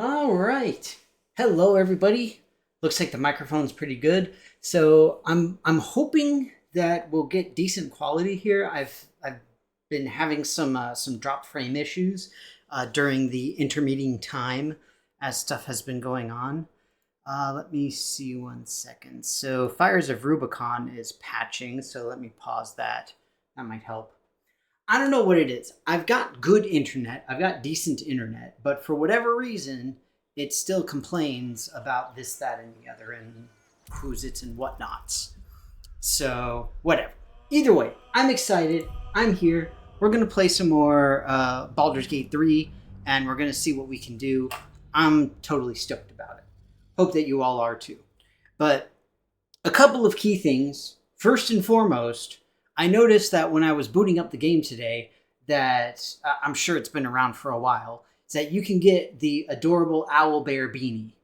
All right. Hello, everybody. Looks like the microphone's pretty good. So I'm hoping that we'll get decent quality here. I've been having some drop frame issues during the intermeeting time as stuff has been going on. Let me see 1 second. So Fires of Rubicon is patching, so let me pause that. That might help. I don't know what it is. I've got good internet. I've got decent internet, but for whatever reason, it still complains about this, that, and the other, and who's it's and whatnots. So whatever. Either way, I'm excited. I'm here. We're gonna play some more Baldur's Gate 3, and we're gonna see what we can do. I'm totally stoked about it. Hope that you all are too. But a couple of key things. First and foremost, I noticed that when I was booting up the game today, that I'm sure it's been around for a while, is that you can get the adorable owl bear beanie.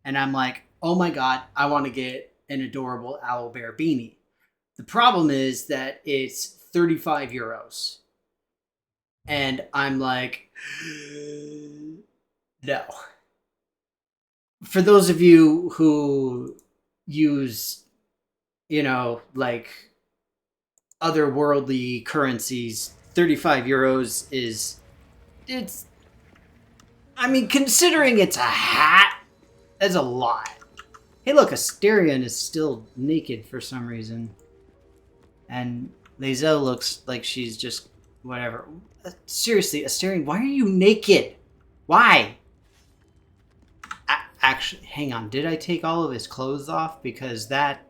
And I'm like, oh my god, I want to get an adorable owl bear beanie. The problem is that it's 35 euros. And I'm like, no. For those of you who use, like otherworldly currencies, 35 euros it's, I mean, considering it's a hat, that's a lot. Hey look, Asterion is still naked for some reason. And Lae'zel looks like she's just whatever. Seriously, Asterion, why are you naked? Why? Actually, hang on. Did I take all of his clothes off? Because that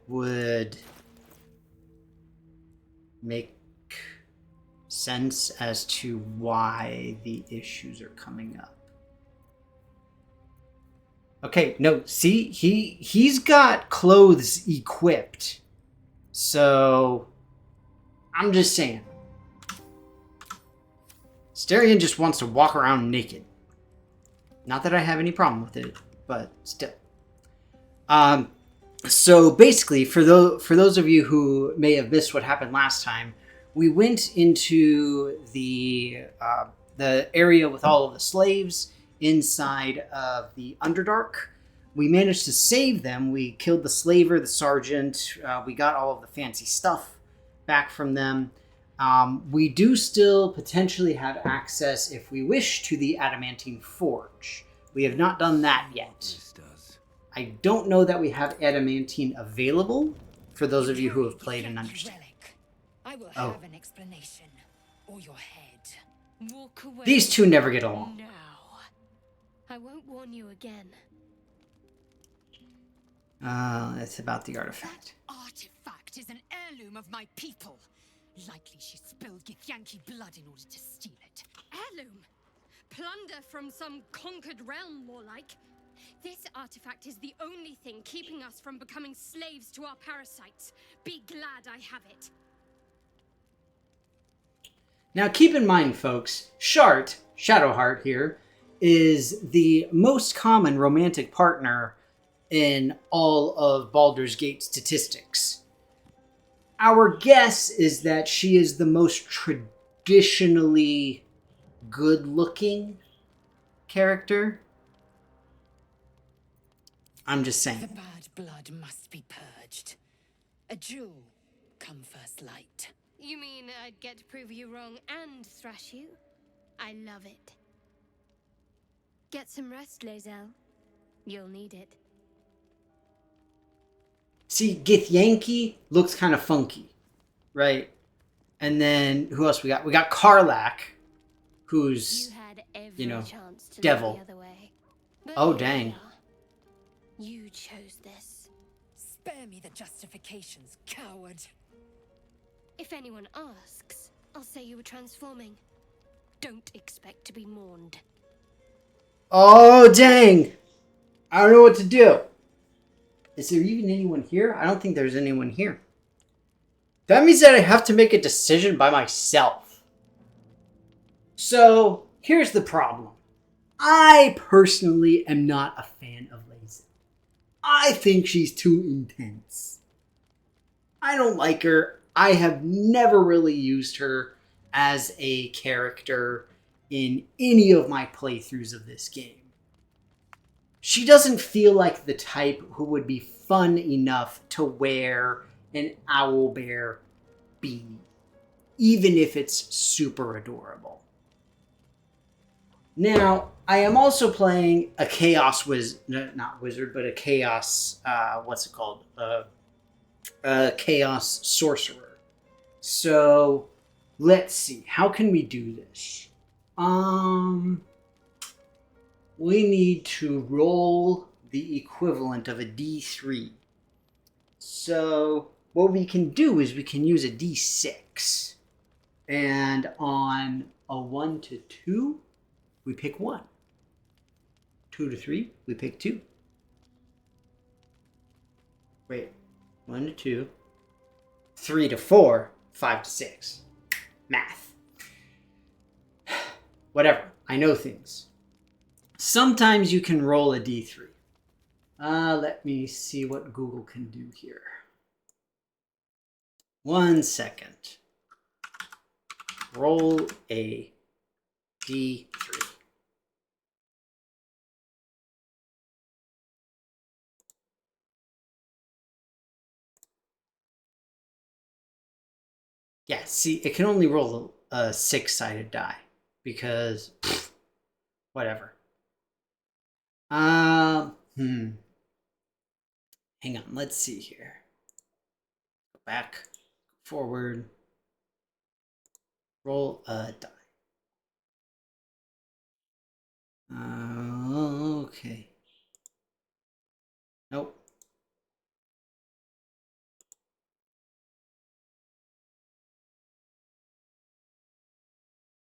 would make sense as to why the issues are coming up. Okay, no, see, he's got clothes equipped. So I'm just saying. Asterion just wants to walk around naked. Not that I have any problem with it, but still. So basically, for those of you who may have missed what happened last time, we went into the area with all of the slaves inside of the Underdark. We managed to save them. We killed the slaver, the sergeant. We got all of the fancy stuff back from them. We do still potentially have access, if we wish, to the Adamantine Forge. We have not done that yet. I don't know that we have Adamantine available, for those of you who have played and understand. I will have an explanation, or your head. Walk away. These two never get along. Now. I won't warn you again. It's about the artifact. That artifact is an heirloom of my people. Likely she spilled Githyanki blood in order to steal it. Heirloom? Plunder from some conquered realm, more like. This artifact is the only thing keeping us from becoming slaves to our parasites. Be glad I have it. Now keep in mind, folks, Shadowheart here, is the most common romantic partner in all of Baldur's Gate statistics. Our guess is that she is the most traditionally good-looking character. I'm just saying. The bad blood must be purged. A jewel come first light. You mean I'd get to prove you wrong and thrash you? I love it. Get some rest, Lae'zel. You'll need it. See, Githyanki looks kind of funky, right? And then, who else we got? We got Karlach, who's, You had every chance to devil. look the other way. But Oh, here dang. we are. You chose this. Spare me the justifications, coward. If anyone asks, I'll say you were transforming. Don't expect to be mourned. Oh, dang! I don't know what to do. Is there even anyone here? I don't think there's anyone here. That means that I have to make a decision by myself. So, here's the problem. I personally am not a fan of Lae'zel. I think she's too intense. I don't like her. I have never really used her as a character in any of my playthroughs of this game. She doesn't feel like the type who would be fun enough to wear an owlbear beanie, even if it's super adorable. Now, I am also playing a Chaos not Wizard, but a Chaos, what's it called? A Chaos Sorcerer. So, let's see. How can we do this? We need to roll the equivalent of a D3. So, what we can do is we can use a D6. And on a 1 to 2, we pick 1. 2 to 3, we pick 2. Wait, 1 to 2. 3 to 4, 5 to 6. Math. Whatever, I know things. Sometimes you can roll a D3. Let me see what Google can do here. 1 second. Roll a D3. Yeah, see, it can only roll a 6-sided die because whatever. Hang on, let's see here. Go back, forward, roll a die. Okay. Nope.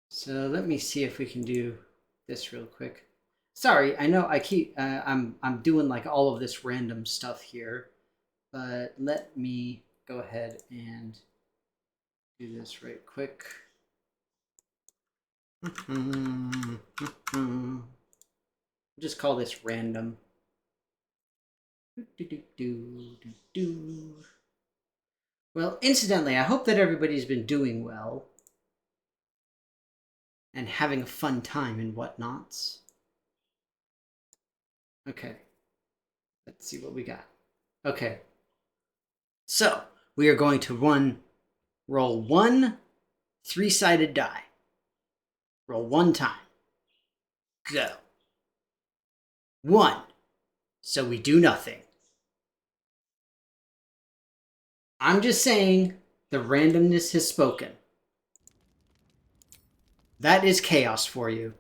So let me see if we can do this real quick. Sorry, I know I keep I'm doing like all of this random stuff here, but let me go ahead and do this right quick. Just call this random. Well, incidentally, I hope that everybody's been doing well and having a fun time and whatnots. Okay, let's see what we got. Okay, so we are going to roll 1 3-sided die. Roll 1 time. Go. 1. So we do nothing. I'm just saying the randomness has spoken. That is chaos for you.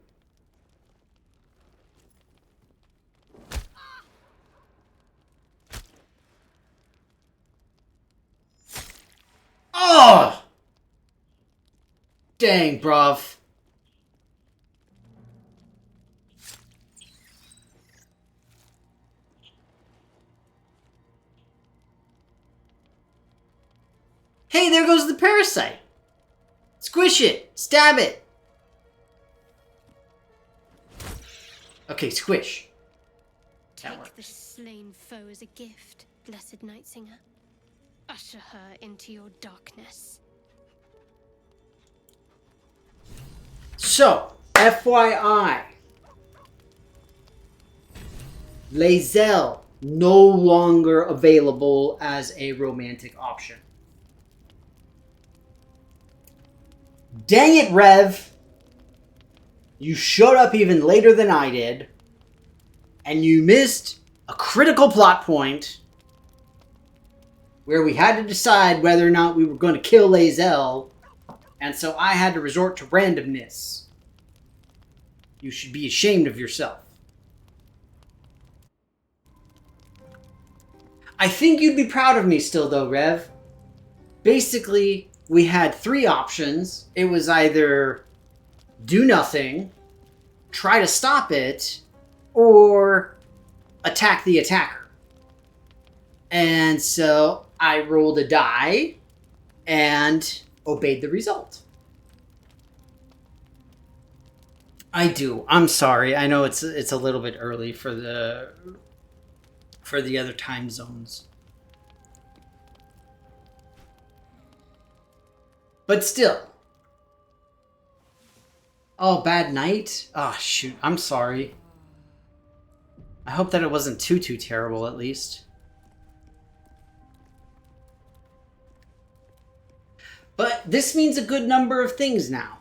Oh! Dang, bruv. Hey, there goes the parasite. Squish it. Stab it. Okay, squish. Take the slain foe as a gift, blessed Night Singer. Usher her into your darkness. So, FYI. Lae'zel no longer available as a romantic option. Dang it, Rev. You showed up even later than I did. And you missed a critical plot point where we had to decide whether or not we were going to kill Lae'zel. And so I had to resort to randomness. You should be ashamed of yourself. I think you'd be proud of me still, though, Rev. Basically, we had 3 options. It was either do nothing, try to stop it, or attack the attacker. And so I rolled a die and obeyed the result. I do. I'm sorry. I know it's a little bit early for the other time zones. But still. Oh, bad night? Oh, shoot. I'm sorry. I hope that it wasn't too terrible, at least. But this means a good number of things now.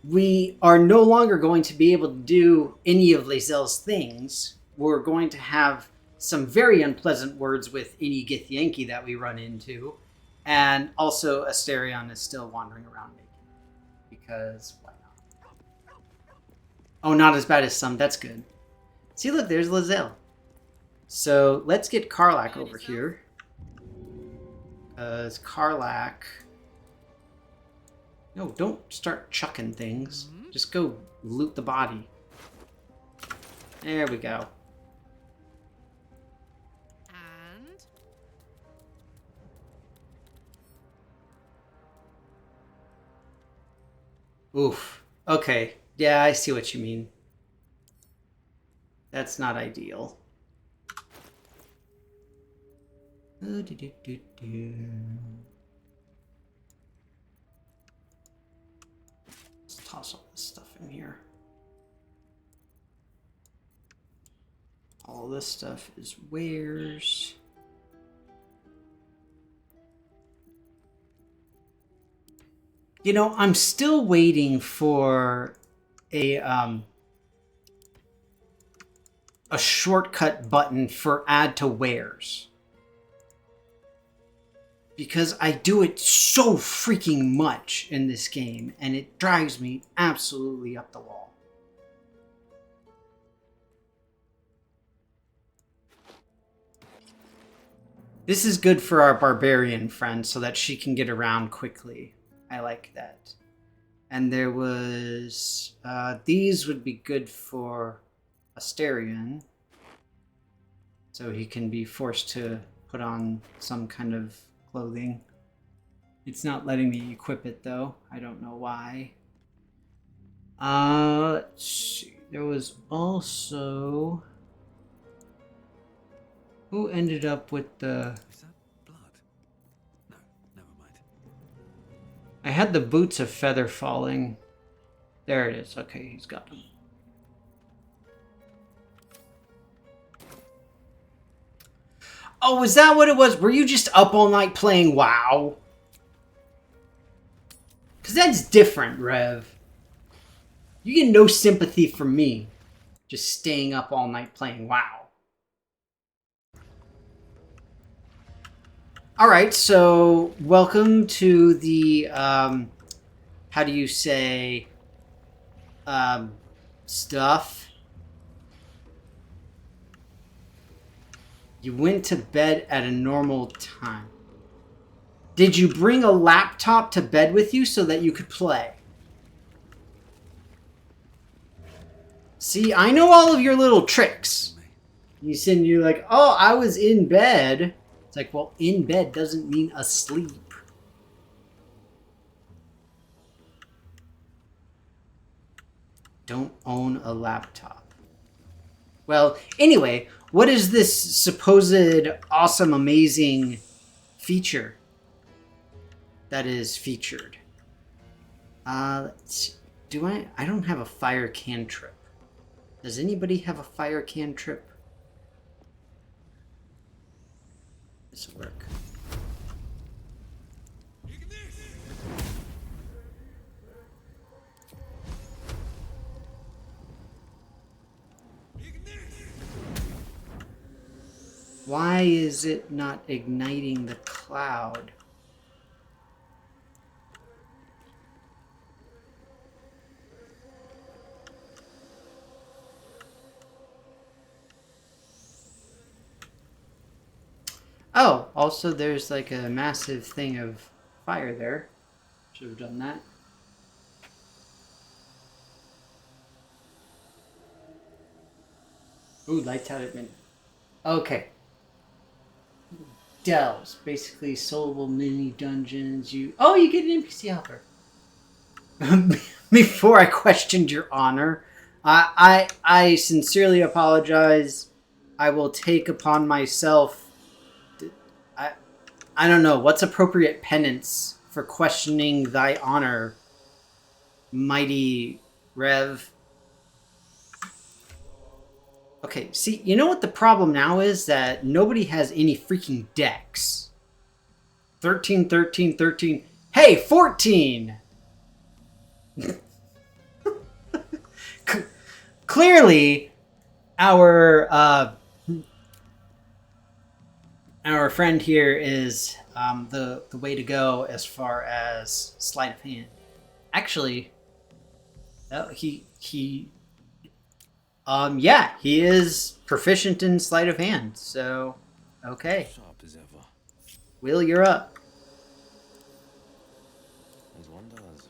We are no longer going to be able to do any of Lae'zel's things. We're going to have some very unpleasant words with any Githyanki that we run into. And also, Asterion is still wandering around naked. Because why not? Oh, not as bad as some. That's good. See, look, there's Lae'zel. So let's get Karlach over here. Because Karlach... No, don't start chucking things. Just go loot the body. There we go. And Oof. Okay. Yeah, I see what you mean. That's not ideal. Let's toss all this stuff in here. All this stuff is wares. You know, I'm still waiting for a shortcut button for add to wares. Because I do it so freaking much in this game, and it drives me absolutely up the wall. This is good for our barbarian friend so that she can get around quickly. I like that. And there was... these would be good for Asterion. So he can be forced to put on some kind of clothing. It's not letting me equip it though. I don't know why. Let's see. There was also... Who ended up with the... Is that blood? No, never mind. I had the boots of feather falling. There it is. Okay, he's got them. Oh, is that what it was? Were you just up all night playing WoW? Because that's different, Rev. You get no sympathy from me. Just staying up all night playing WoW. Alright, so welcome to the, how do you say, stuff. You went to bed at a normal time. Did you bring a laptop to bed with you so that you could play? See, I know all of your little tricks. You're like, oh, I was in bed. It's like, well, in bed doesn't mean asleep. Don't own a laptop. Well, anyway, what is this supposed awesome, amazing feature that is featured? Let's see. I don't have a fire cantrip. Does anybody have a fire cantrip? This will work. Why is it not igniting the cloud? Oh, also there's like a massive thing of fire there. Should have done that. Ooh, lights out at midnight. Okay. Delves, basically solvable mini dungeons. You get an NPC helper. Before I questioned your honor, I sincerely apologize. I will take upon myself. I don't know what's appropriate penance for questioning thy honor, mighty Rev. Okay, see, you know what the problem now is? That nobody has any freaking decks. 13, 13, 13. Hey, 14! Clearly, our friend here is the way to go as far as sleight of hand. Actually, yeah, he is proficient in sleight of hand. So, okay, Sharp as ever, Will, you're up. as one does.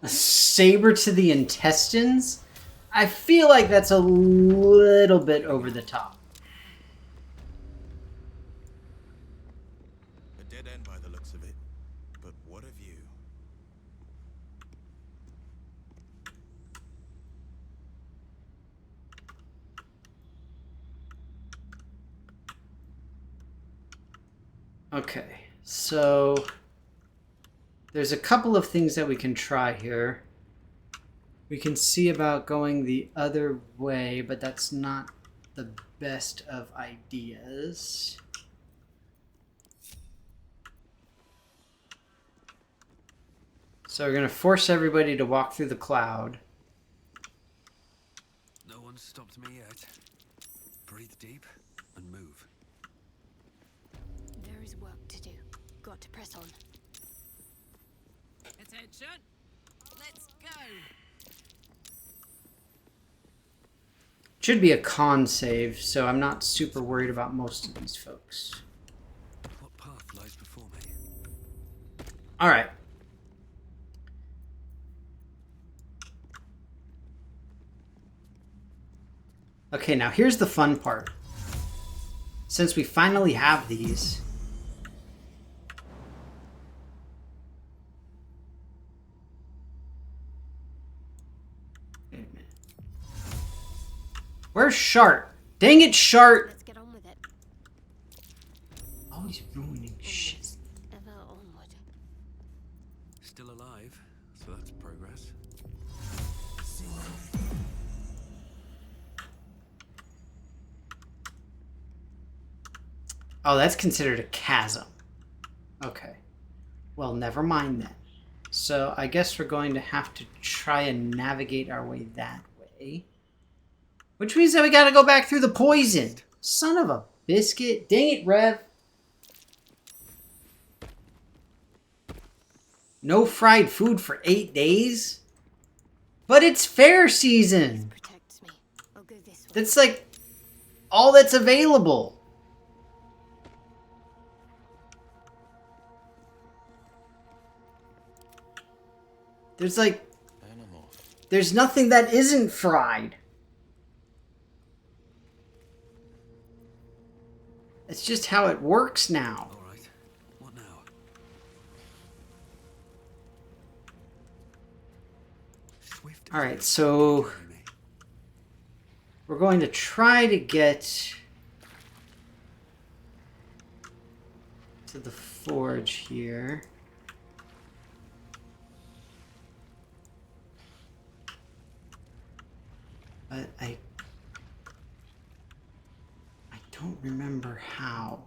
A saber to the intestines? I feel like that's a little bit over the top. A dead end by the looks of it. But what a view. Okay, so there's a couple of things that we can try here. We can see about going the other way, but that's not the best of ideas. So we're going to force everybody to walk through the cloud. No one's stopped me yet. Breathe deep and move. There is work to do. Got to press on. Attention. Let's go. Should be a con save, so I'm not super worried about most of these folks. What path lies before me? All right. Okay, now here's the fun part. Since we finally have these, wait a minute. Where's Shart? Dang it, Shart! Let's get on with it. Always ruining shit. Onwards, ever onward. Still alive, so that's progress. Oh, that's considered a chasm. Okay. Well, never mind then. So I guess we're going to have to try and navigate our way that way. Which means that we gotta go back through the poison. Son of a biscuit. Dang it, Rev. No fried food for 8 days? But it's fair season. Protects me. I'll go this way. That's like all that's available. There's like, there's nothing that isn't fried. It's just how it works now. All right. What now? Swift. All right, so we're going to try to get to the forge here. But I don't remember how.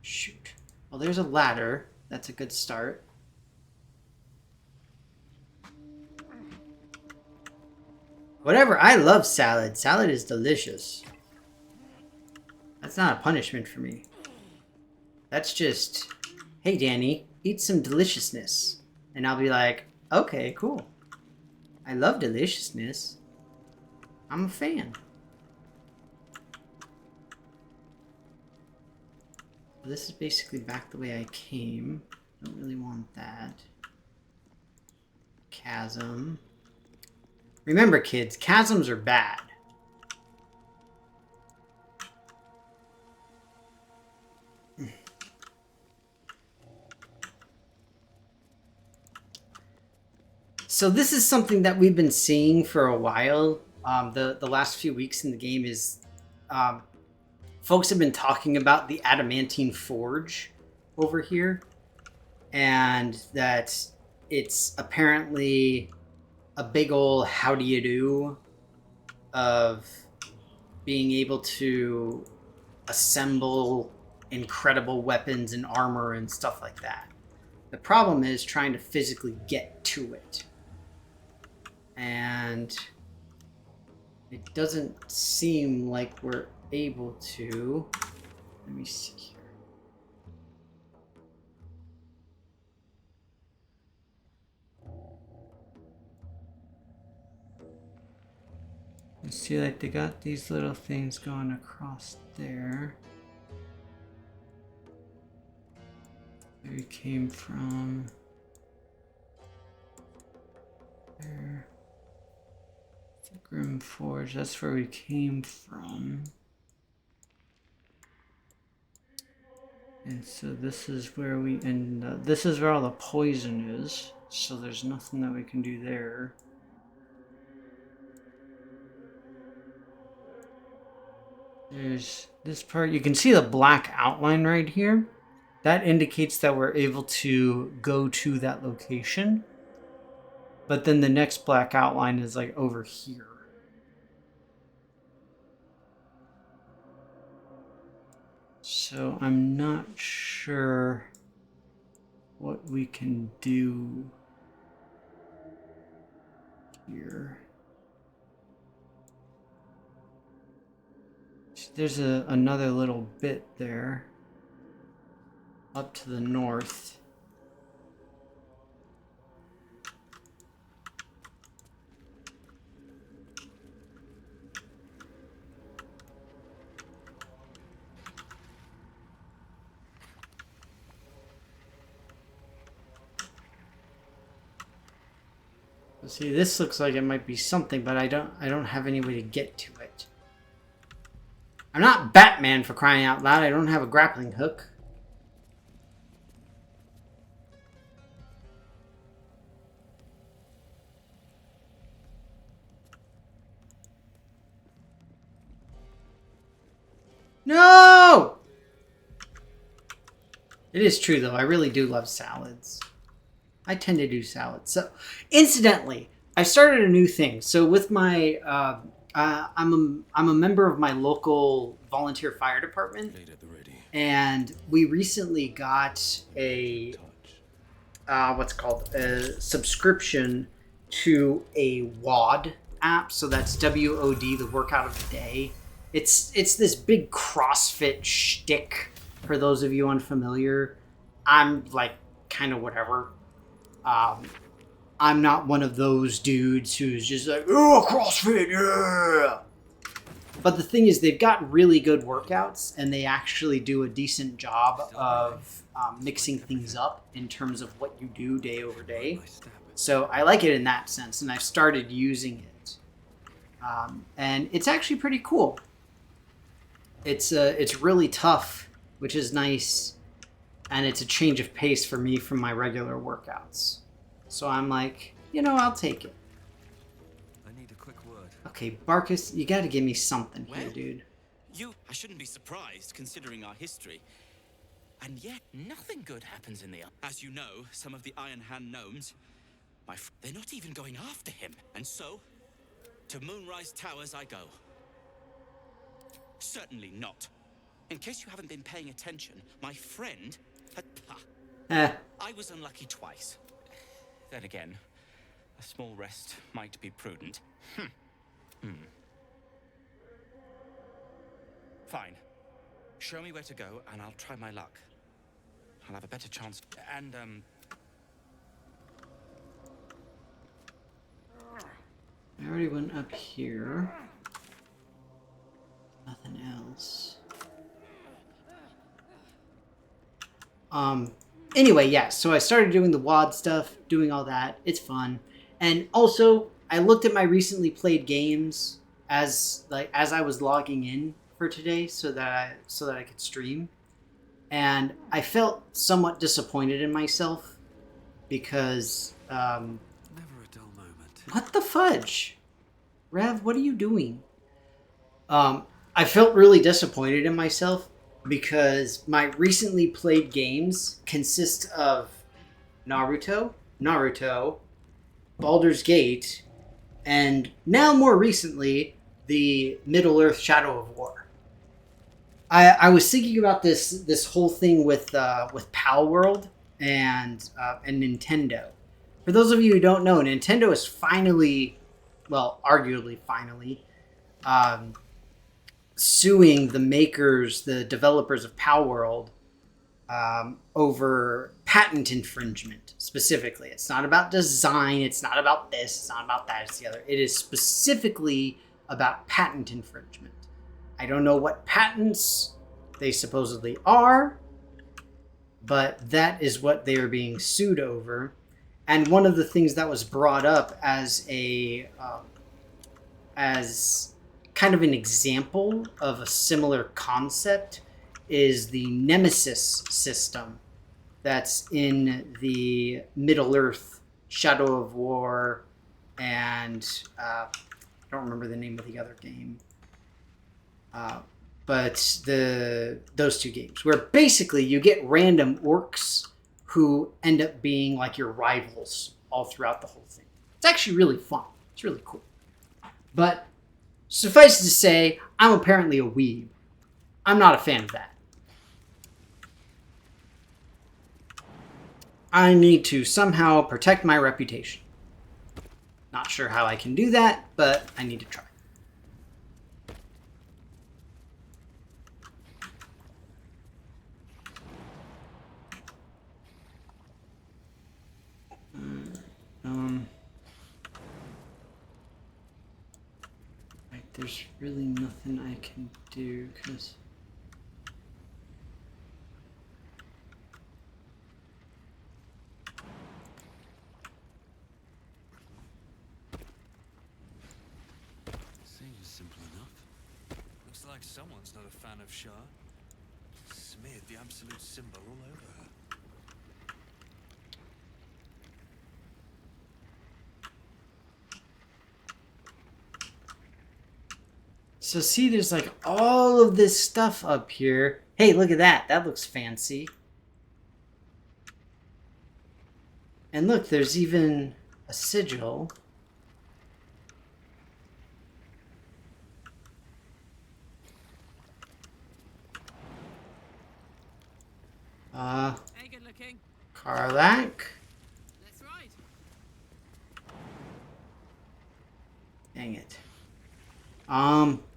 Shoot. Well, there's a ladder. That's a good start. Whatever. I love salad. Salad is delicious. That's not a punishment for me. That's just, hey, Danny, eat some deliciousness. And I'll be like, okay, cool. I love deliciousness. I'm a fan. This is basically back the way I came. Don't really want that. Chasm. Remember, kids, chasms are bad. So this is something that we've been seeing for a while. The last few weeks in the game is um, folks have been talking about the adamantine forge over here, and that it's apparently a big ol' how do you do of being able to assemble incredible weapons and armor and stuff like that. The problem is trying to physically get to it. And it doesn't seem like we're able to. Let me see here. You see, like, they got these little things going across there. Where we came from. There. The Grim Forge, that's where we came from. And so this is where we end up. This is where all the poison is. So there's nothing that we can do there. There's this part. You can see the black outline right here. That indicates that we're able to go to that location. But then the next black outline is like over here. So I'm not sure what we can do here. There's another little bit there up to the north. See, this looks like it might be something, but I don't have any way to get to it. I'm not Batman, for crying out loud. I don't have a grappling hook. No! It is true, though. I really do love salads. I tend to do salads. So, incidentally, I started a new thing. So with my, I'm a member of my local volunteer fire department, and we recently got a what's called a subscription to a WOD app. So that's WOD, the workout of the day. It's this big CrossFit shtick. For those of you unfamiliar, I'm like kind of whatever. I'm not one of those dudes who's just like, oh, CrossFit, yeah! But the thing is, they've got really good workouts, and they actually do a decent job of mixing things up in terms of what you do day over day. So I like it in that sense, and I've started using it. And it's actually pretty cool. It's really tough, which is nice. And it's a change of pace for me from my regular workouts. So I'm like, I'll take it. I need a quick word. Okay, Barkus, you gotta give me something here, dude. I shouldn't be surprised, considering our history. And yet, nothing good happens in the... As you know, some of the Iron Hand gnomes, they're not even going after him. And so, to Moonrise Towers I go. Certainly not. In case you haven't been paying attention, my friend had... I was unlucky twice. Then again, a small rest might be prudent. Fine. Show me where to go, and I'll try my luck. I'll have a better chance. And, I already went up here. Nothing else. Anyway, yeah, so I started doing the WOD stuff, doing all that. It's fun. And also, I looked at my recently played games as I was logging in for today so that I could stream. And I felt somewhat disappointed in myself because Never a dull What the fudge? Rev, what are you doing? I felt really disappointed in myself because my recently played games consist of Naruto, Baldur's Gate, and now more recently, the Middle-earth Shadow of War. I was thinking about this whole thing with Pal World and Nintendo. For those of you who don't know, Nintendo is finally, well, arguably finally, suing the developers of Pal World, over patent infringement specifically. It's not about design. It's not about this. It's not about that. It's the other. It is specifically about patent infringement. I don't know what patents they supposedly are, but that is what they are being sued over. And one of the things that was brought up as as kind of an example of a similar concept is the Nemesis system that's in the Middle-earth Shadow of War, and I don't remember the name of the other game. But those two games, where basically you get random orcs who end up being like your rivals all throughout the whole thing. It's actually really fun. It's really cool. But suffice it to say, I'm apparently a weeb. I'm not a fan of that. I need to somehow protect my reputation. Not sure how I can do that, but I need to try. There's really nothing I can do because Seems simple enough. Looks like someone's not a fan of Shah. Smeared the absolute symbol all over her. So see, there's like all of this stuff up here. Hey, look at that. That looks fancy. And look, there's even a sigil. Hey, good looking. Karlak. That's right. Dang it.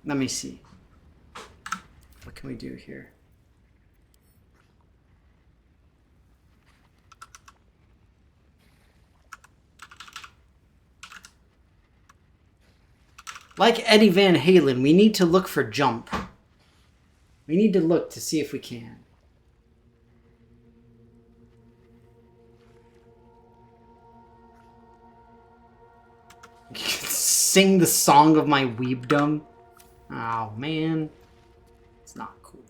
Let me see. What can we do here? Like Eddie Van Halen, we need to look for jump. We need to look to see if we can. Sing the song of my weebdom. Oh, man. It's not cool.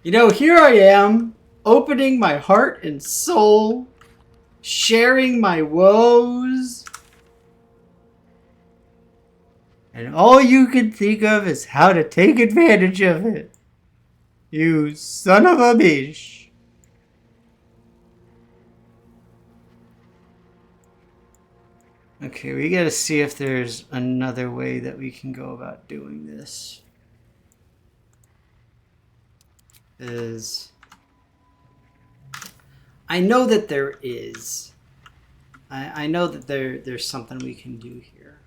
You know, here I am, opening my heart and soul, sharing my woes. And all you can think of is how to take advantage of it. You son of a bitch. Okay, we gotta see if there's another way that we can go about doing this. I know that there is. I know that there's something we can do here.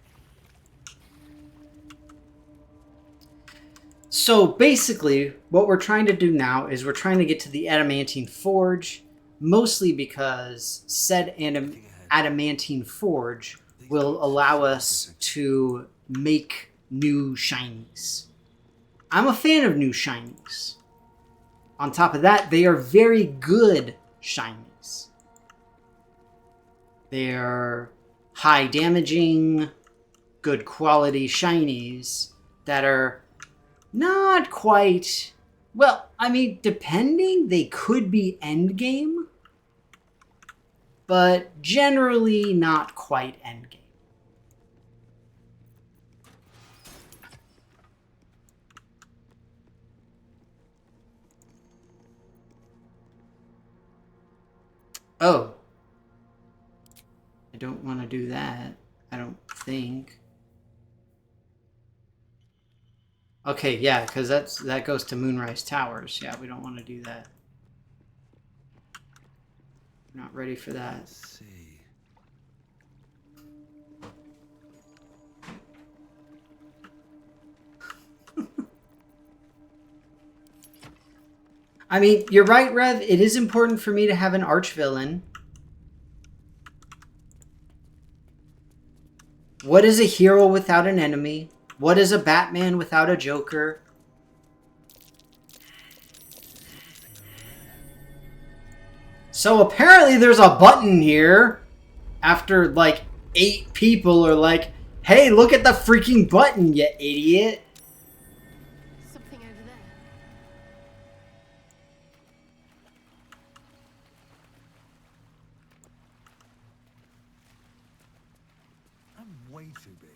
So basically, what we're trying to do now is we're trying to get to the Adamantine Forge, mostly because said Adamantine Forge will allow us to make new shinies. I'm a fan of new shinies. On top of that, they are very good shinies. They are high damaging, good quality shinies that are not quite, well, I mean, depending, they could be endgame. but generally not quite endgame. Oh. I don't want to do that. I don't think. Okay, yeah, because that goes to Moonrise Towers. Yeah, we don't want to do that. We're not ready for that. Let's see. I mean, you're right, Rev. It is important for me to have an arch-villain. What is a hero without an enemy? What is a Batman without a Joker? So apparently there's a button here after like 8 people are like, hey, look at the freaking button, you idiot. Something over there. I'm way too big.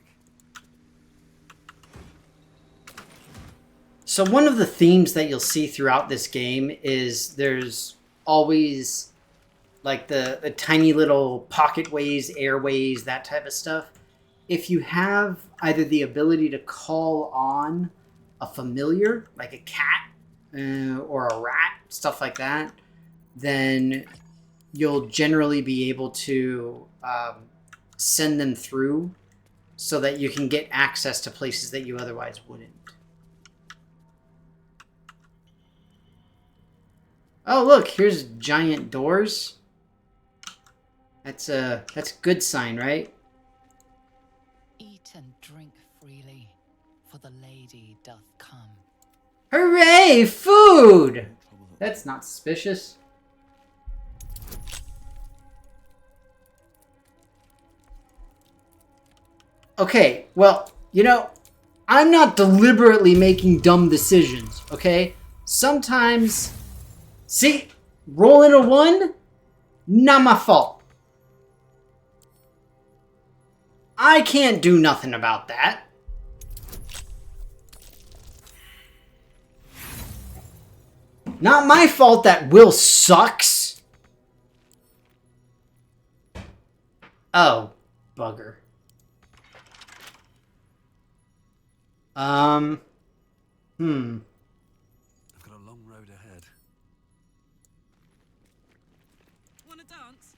So one of the themes that you'll see throughout this game is there's always like the tiny little pocketways, airways, that type of stuff. If you have either the ability to call on a familiar, like a cat or a rat, stuff like that, then you'll generally be able to send them through so that you can get access to places that you otherwise wouldn't. Oh, look, here's giant doors. That's a good sign, right? Eat and drink freely, for the lady doth come. Hooray, food! That's not suspicious. Okay, well, you know, I'm not deliberately making dumb decisions, okay? Sometimes, see, rolling a 1, not my fault. I can't do nothing about that. Not my fault that Will sucks. Oh, bugger. I've got a long road ahead. Wanna dance?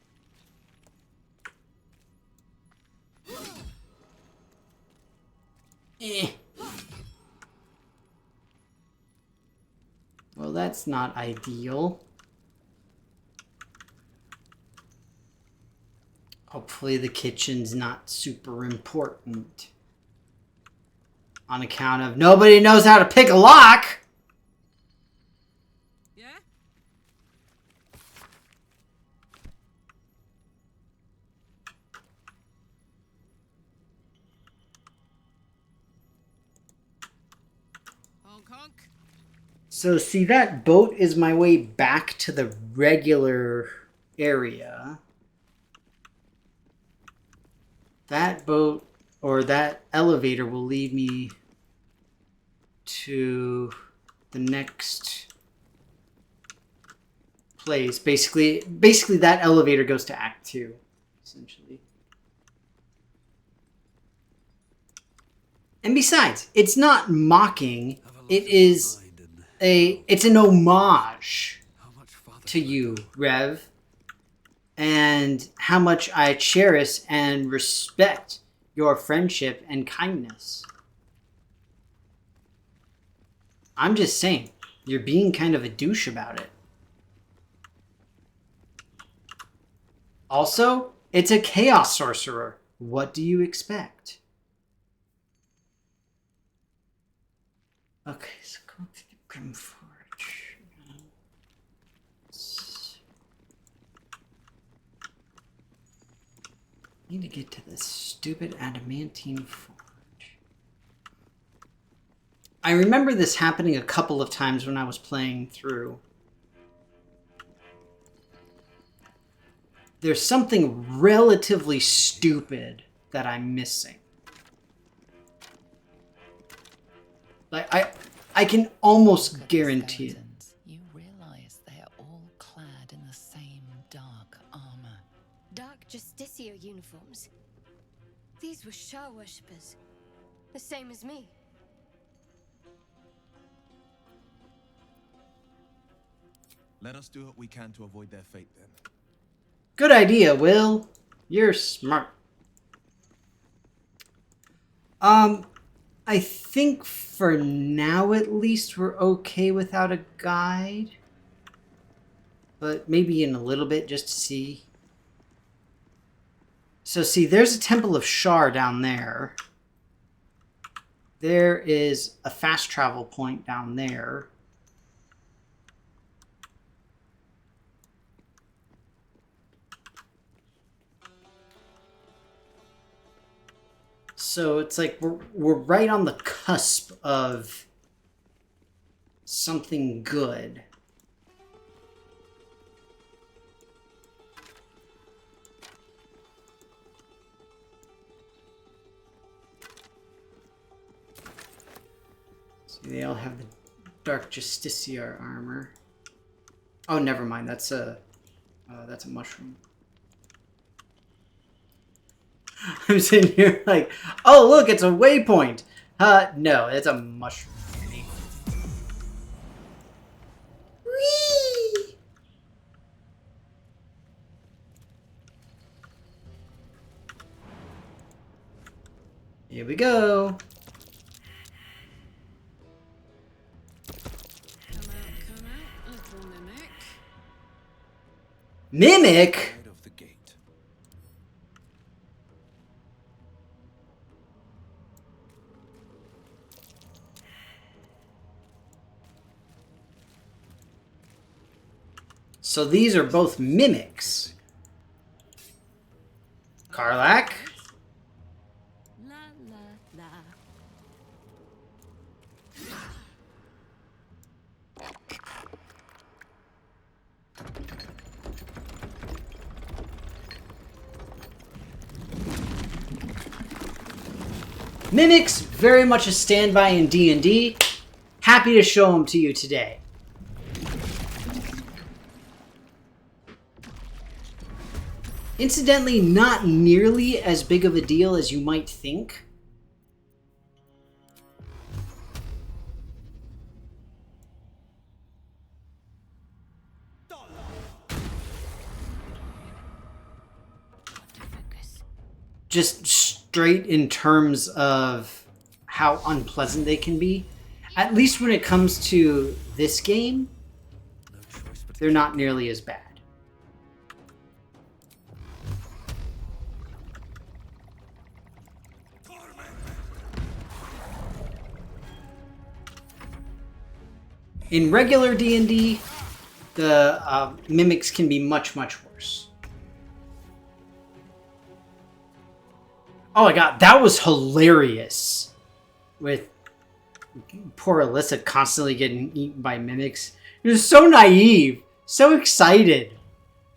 Eh. Well, that's not ideal. Hopefully the kitchen's not super important. On account of nobody knows how to pick a lock! Yeah? Honk honk. So see, that boat is my way back to the regular area. That boat or that elevator will lead me to the next place. Basically that elevator goes to Act 2, essentially. And besides, it's not mocking. It is it's an homage to you, Rev, and how much I cherish and respect your friendship and kindness. I'm just saying, you're being kind of a douche about it. Also, it's a chaos sorcerer. What do you expect? Okay, so go to the Grim Forge. Need to get to this stupid adamantine forge. I remember this happening a couple of times when I was playing through. there's something relatively stupid that I'm missing. Like, I can almost Look at the guarantee it. skeletons. You realize they are all clad in the same dark armor. Dark Justicia uniforms. These were Shah worshippers. The same as me. Let us do what we can to avoid their fate, then. Good idea, Will. You're smart. I think for now at least we're okay without a guide. But maybe in a little bit just to see. So see, there's a Temple of Shar down there. There is a fast travel point down there. So it's like we're right on the cusp of something good. See, they all have the Dark Justiciar armor. Oh, never mind. That's a mushroom. I'm sitting here like, oh look, it's a waypoint. No, it's a mushroom. Whee! Here we go. Come out, little mimic. Mimic? Right of the gate. So these are both mimics. Karlak? La la la. Mimics, very much a standby in D&D. Happy to show them to you today. Incidentally, not nearly as big of a deal as you might think. Just straight in terms of how unpleasant they can be. At least when it comes to this game, No choice but they're not nearly as bad. In regular D&D, the mimics can be much, much worse. Oh my god, that was hilarious. With poor Alyssa constantly getting eaten by mimics. He was so naive, so excited.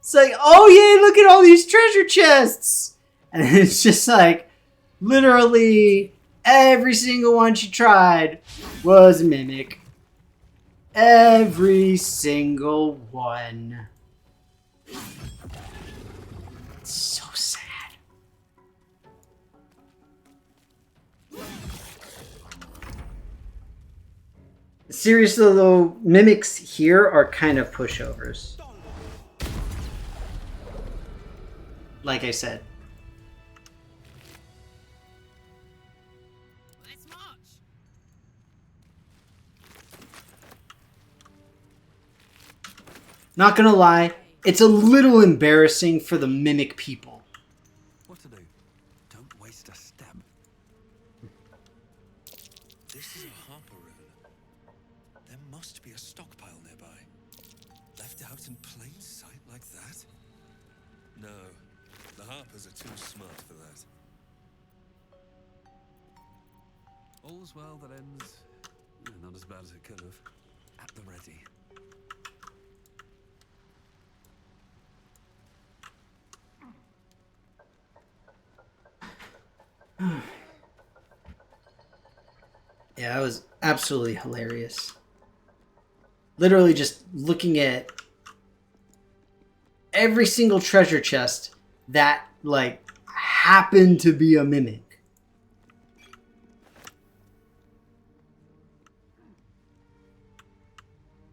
It's like, oh yay, look at all these treasure chests! And it's just like, literally every single one she tried was a mimic. Every single one. It's so sad. Seriously though, mimics here are kind of pushovers. Like I said. Let's march. Not gonna lie, it's a little embarrassing for the mimic people. what to do? Don't waste a step. This is a Harper rune. There must be a stockpile nearby. Left out in plain sight like that? No, the Harpers are too smart for that. All's well that ends not as bad as it could have. At the ready. Yeah, that was absolutely hilarious. Literally just looking at every single treasure chest that, like, happened to be a mimic.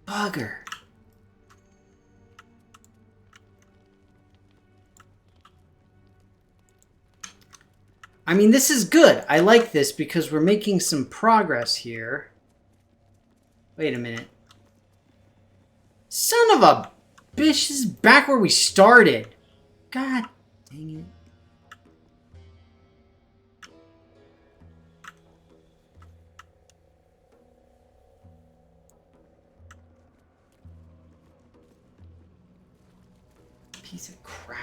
Bugger. I mean, this is good. I like this because we're making some progress here. Wait a minute. Son of a bitch, this is back where we started. God dang it. Piece of crap.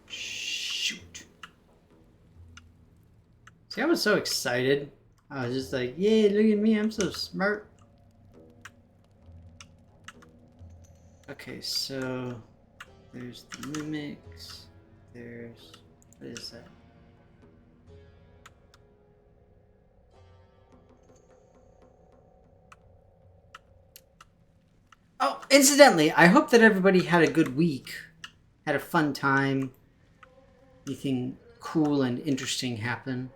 Shoot. See, I was so excited. I was just like, yay, look at me, I'm so smart. Okay, so there's the mimics. There's, what is that? Oh, incidentally, I hope that everybody had a good week, had a fun time. Anything cool and interesting happen?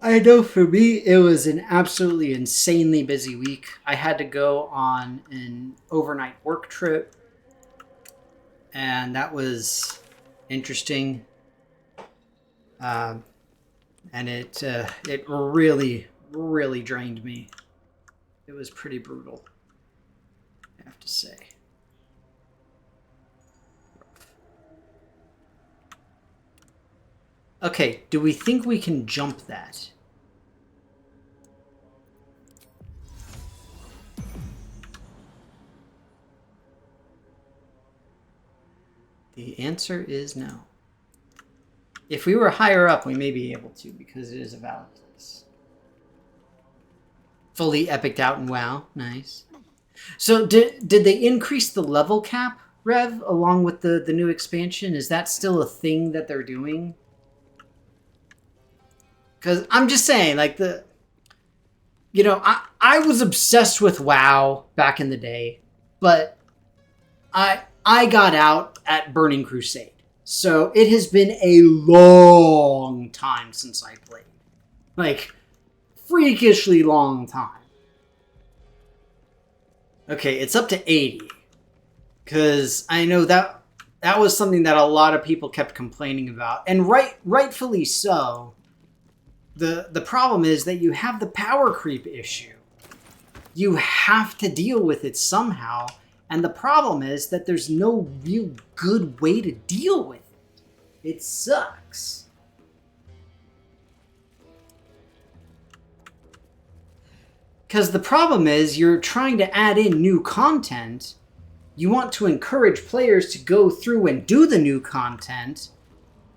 I know for me, it was an absolutely insanely busy week. I had to go on an overnight work trip, and that was interesting. And it really, really drained me. It was pretty brutal, I have to say. Okay, do we think we can jump that? The answer is no. If we were higher up, we may be able to, because it is a valid place. Fully epicked out in WoW. Nice. So did they increase the level cap, Rev, along with the new expansion? Is that still a thing that they're doing? Because I'm just saying, like, I was obsessed with WoW back in the day, but I got out at Burning Crusade. So it has been a long time since I played. Like, freakishly long time. Okay, it's up to 80. Because I know that was something that a lot of people kept complaining about. And rightfully so. The problem is that you have the power creep issue. You have to deal with it somehow. And the problem is that there's no real good way to deal with it. It sucks. Because the problem is you're trying to add in new content. You want to encourage players to go through and do the new content.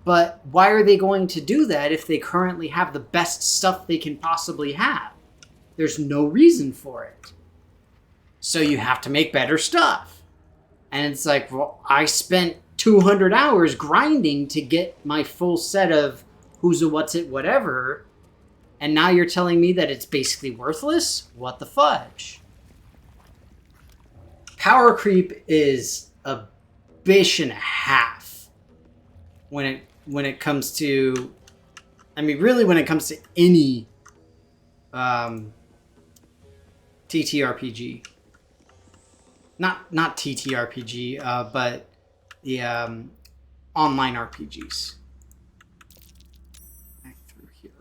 But why are they going to do that if they currently have the best stuff they can possibly have? There's no reason for it. So you have to make better stuff. And it's like, well, I spent 200 hours grinding to get my full set of who's a what's it whatever, and now you're telling me that it's basically worthless? What the fudge? Power creep is a bish and a half when it comes to, I mean, really when it comes to any TTRPG. Not TTRPG, but the online RPGs. Back through here.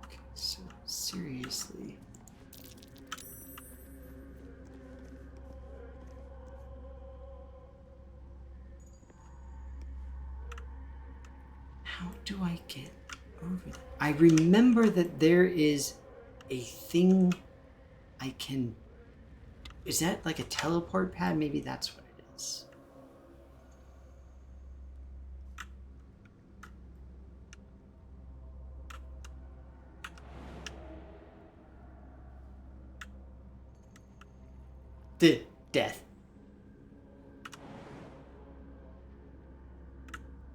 Okay, so seriously. How do I get over that? I remember that there is a thing I can... Is that like a teleport pad? Maybe that's what it is. The death.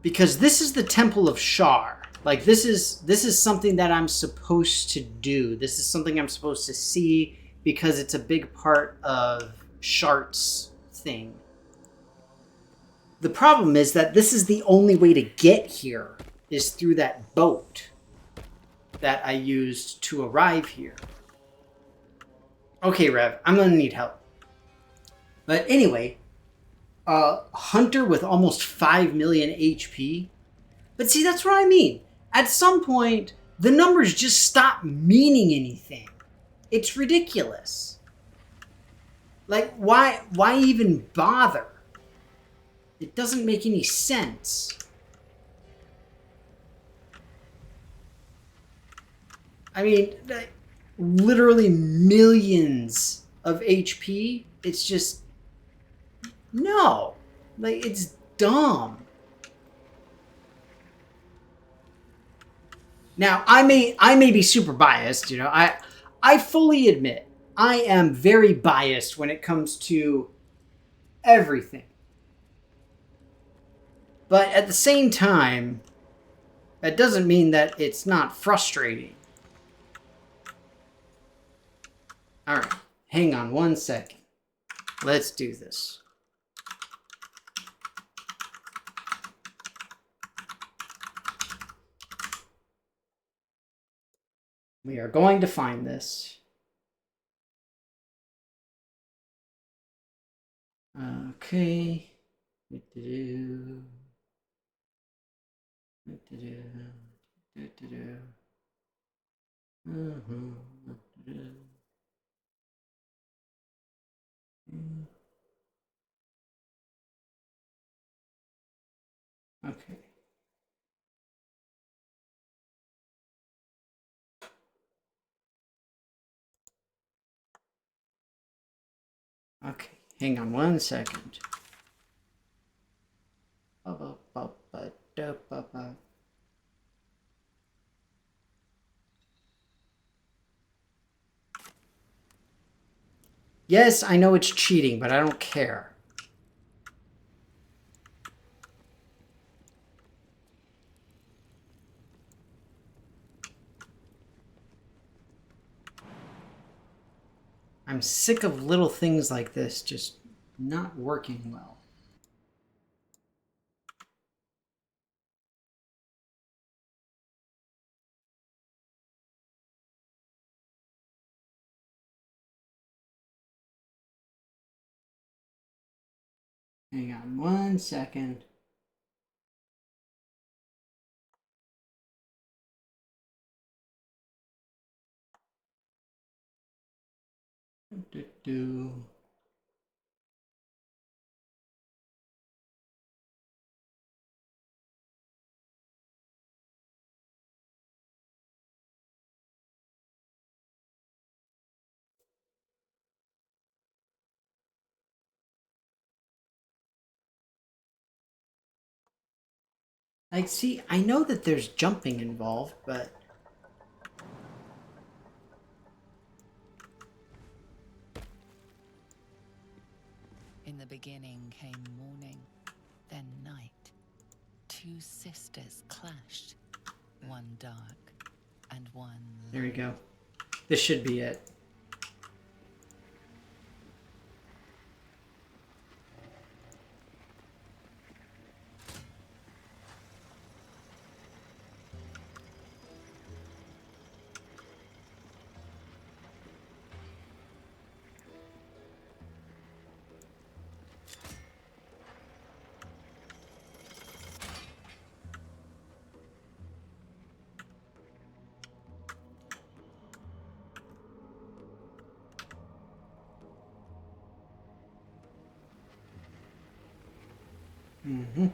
Because this is the Temple of Shar. Like, this is something that I'm supposed to do. This is something I'm supposed to see because it's a big part of Shart's thing. The problem is that this is the only way to get here is through that boat that I used to arrive here. Okay, Rev, I'm gonna need help. But anyway, Hunter with almost 5 million HP. But see, that's what I mean. At some point, the numbers just stop meaning anything. It's ridiculous. Like, why even bother? It doesn't make any sense. I mean, literally millions of HP. It's just, no. Like, it's dumb. Now, I may be super biased, you know. I fully admit I am very biased when it comes to everything. But at the same time, that doesn't mean that it's not frustrating. All right, hang on one second. Let's do this. We are going to find this. Okay. Okay. Okay, hang on one second. Yes, I know it's cheating, but I don't care. I'm sick of little things like this just not working well. Hang on one second. Like, see, I know that there's jumping involved, but... In the beginning came morning, then night. Two sisters clashed, one dark and one light. There we go. This should be it. Mm-hmm.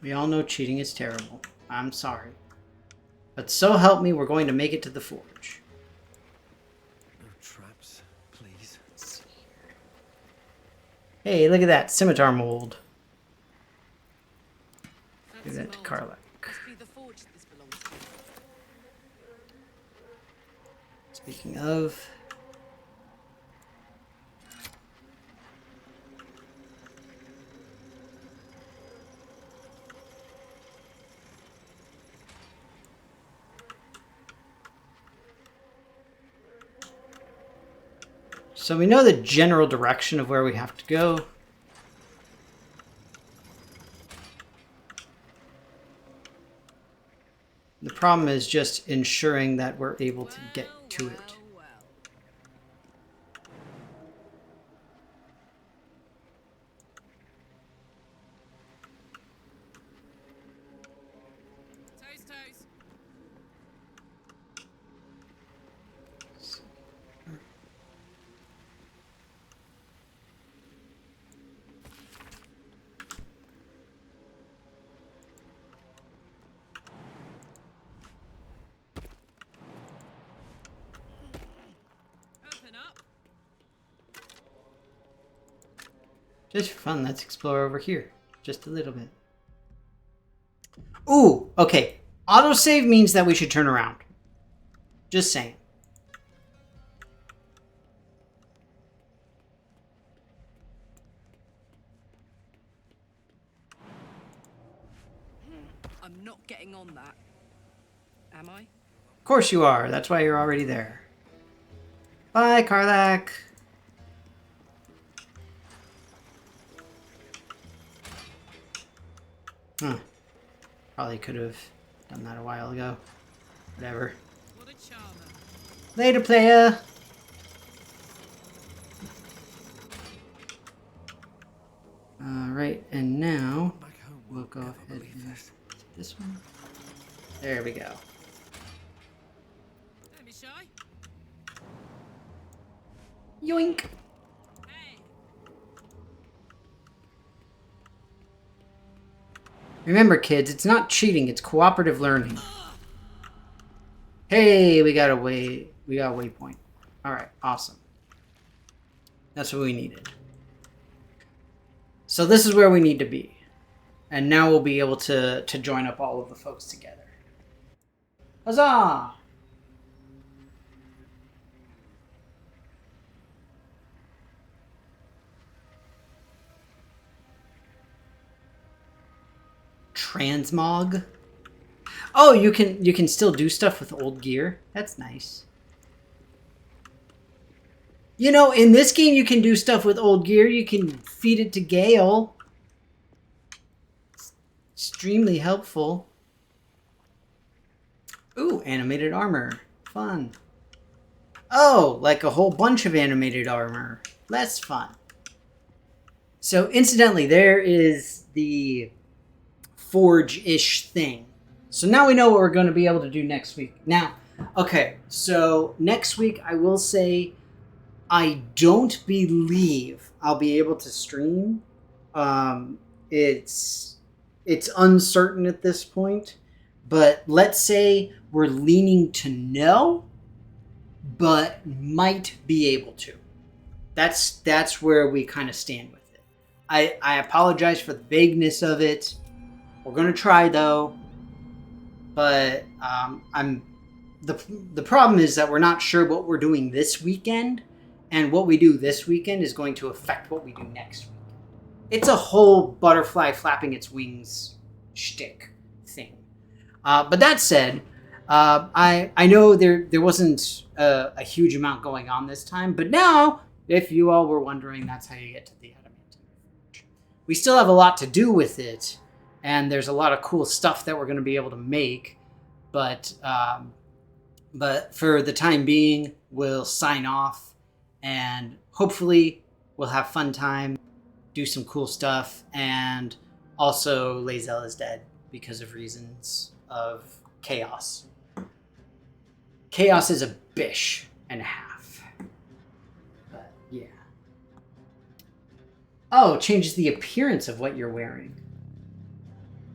We all know cheating is terrible. I'm sorry. But so help me, we're going to make it to the forge. No traps, please. Let's see here. Hey, look at that scimitar mold. Give that to Karlak. Must be the forge this belongs to. Speaking of... So we know the general direction of where we have to go. The problem is just ensuring that we're able to get to it. Toes, toes. Open up. Just for fun, let's explore over here. Just a little bit. Ooh, okay. Autosave means that we should turn around. Just saying. I'm not getting on that. Am I? Of course you are. That's why you're already there. Bye, Karlak. Huh. Probably could have done that a while ago. Whatever. What a charmer. Later, player. Alright, and now Back home we'll won't go ever ahead believe and this. this one. There we go. Don't be shy. Yoink. Hey. Remember, kids, it's not cheating, it's cooperative learning. Hey, we got a waypoint. Alright, awesome. That's what we needed. So this is where we need to be. And now we'll be able to join up all of the folks together. Huzzah! Transmog? Oh, you can still do stuff with old gear. That's nice. You know, in this game you can do stuff with old gear. You can feed it to Gale. It's extremely helpful. Ooh, animated armor. Fun. Oh, like a whole bunch of animated armor. Less fun. So, incidentally, there is the forge-ish thing. So now we know what we're going to be able to do next week. Now, okay, so next week I will say I don't believe I'll be able to stream. It's uncertain at this point, but let's say we're leaning to no, but might be able to. That's where we kind of stand with it. I apologize for the vagueness of it. We're gonna try though, but the problem is that we're not sure what we're doing this weekend, and what we do this weekend is going to affect what we do next week. It's a whole butterfly flapping its wings shtick thing. But that said, I know there wasn't a huge amount going on this time, but now, if you all were wondering, that's how you get to the adamantine forge. We still have a lot to do with it, and there's a lot of cool stuff that we're going to be able to make, but for the time being, we'll sign off, and hopefully we'll have fun time, do some cool stuff, and also Lae'zel is dead because of reasons of chaos. Chaos is a bish and a half. But yeah. Oh, it changes the appearance of what you're wearing.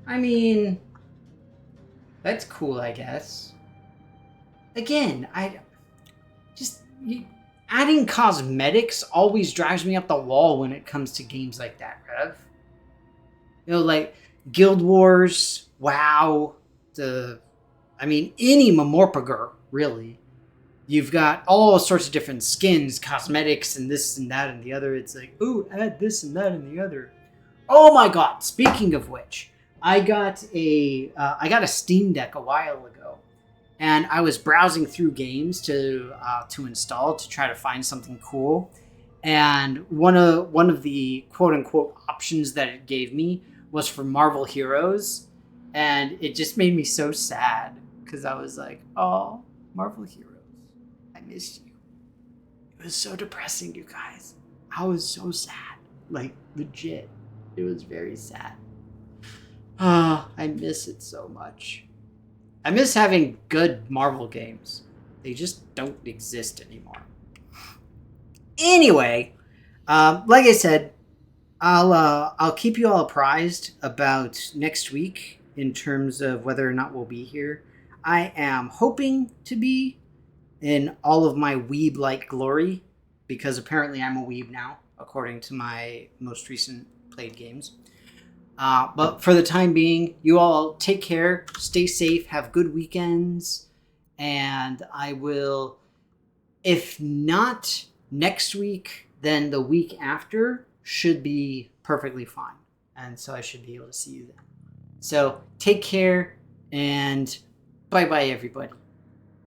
I mean, that's cool, I guess. Again, adding cosmetics always drives me up the wall when it comes to games like that, Rev. You know, like Guild Wars, WoW, any Mamorpagur, really. You've got all sorts of different skins, cosmetics, and this and that and the other. It's like, ooh, add this and that and the other. Oh my god! Speaking of which, I got a Steam Deck a while ago, and I was browsing through games to install to try to find something cool. And one of the quote unquote options that it gave me was for Marvel Heroes, and it just made me so sad because I was like, oh, Marvel Heroes. I missed you. It was so depressing, you guys. I was so sad. Like, legit. It was very sad. Ah, I miss it so much. I miss having good Marvel games. They just don't exist anymore. Anyway, like I said, I'll keep you all apprised about next week in terms of whether or not we'll be here. I am hoping to be in all of my weeb-like glory, because apparently I'm a weeb now, according to my most recent played games. But for the time being, you all take care, stay safe, have good weekends, and I will, if not next week, then the week after should be perfectly fine. And so I should be able to see you then. So take care, and bye-bye, everybody.